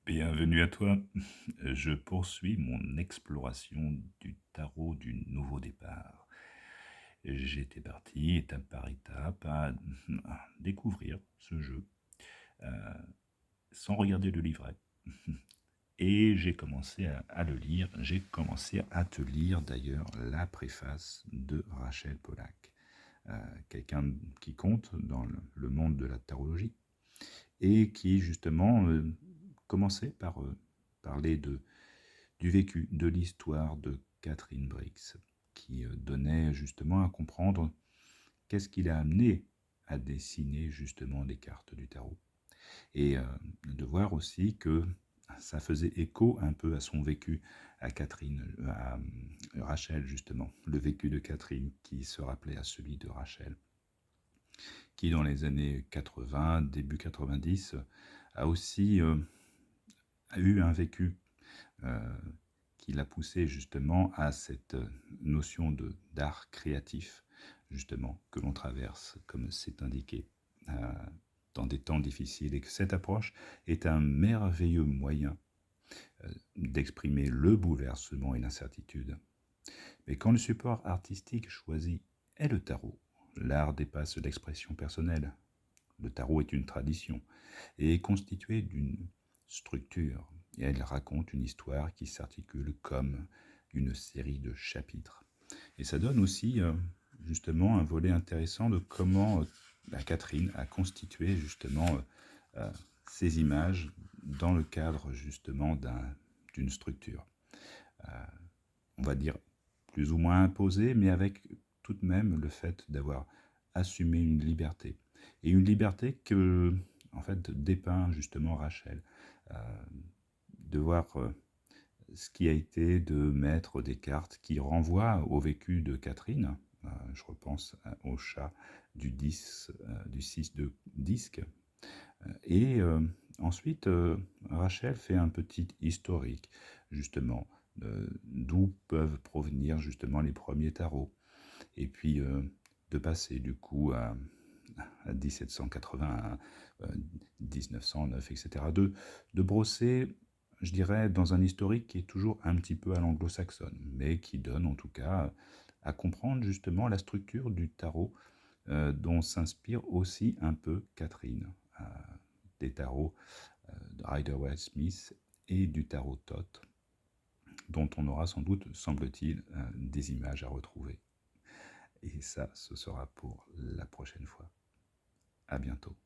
Bienvenue à toi. Je poursuis mon exploration du tarot du nouveau départ. J'étais parti étape par étape à découvrir ce jeu euh, sans regarder le livret. Et j'ai commencé à le lire. J'ai commencé à te lire d'ailleurs la préface de Rachel Pollack, quelqu'un qui compte dans le monde de la tarologie et qui justement commençait par parler du vécu, de l'histoire de Catherine Briggs, qui donnait justement à comprendre qu'est-ce qui l'a amené à dessiner justement les cartes du tarot. Et de voir aussi que ça faisait écho un peu à son vécu, à Catherine, à Rachel justement, le vécu de Catherine qui se rappelait à celui de Rachel, qui dans les années 80, début 90, a aussi a eu un vécu euh, qui l'a poussé justement à cette notion d'art créatif, justement, que l'on traverse, comme c'est indiqué, dans des temps difficiles, et que cette approche est un merveilleux moyen d'exprimer le bouleversement et l'incertitude. Mais quand le support artistique choisi est le tarot, l'art dépasse l'expression personnelle. Le tarot est une tradition et est constitué d'une structure, et elle raconte une histoire qui s'articule comme une série de chapitres. Et ça donne aussi justement un volet intéressant de comment Catherine a constitué justement ces images dans le cadre justement d'une structure. On va dire plus ou moins imposée, mais avec tout de même le fait d'avoir assumé une liberté. Et une liberté que, en fait, dépeint justement Rachel. Euh, de voir ce qui a été de mettre des cartes qui renvoient au vécu de Catherine. Je repense au chat du 6 de disque. Et ensuite, Rachel fait un petit historique, justement, d'où peuvent provenir justement les premiers tarots. Et puis, de passer du coup à 1780, à 1909, etc. De brosser, je dirais, dans un historique qui est toujours un petit peu à l'anglo-saxonne, mais qui donne en tout cas à comprendre justement la structure du tarot dont s'inspire aussi un peu Catherine, des tarots de Rider-Waite-Smith et du tarot Thoth, dont on aura sans doute, semble-t-il, des images à retrouver. Et ça, ce sera pour la prochaine fois. À bientôt.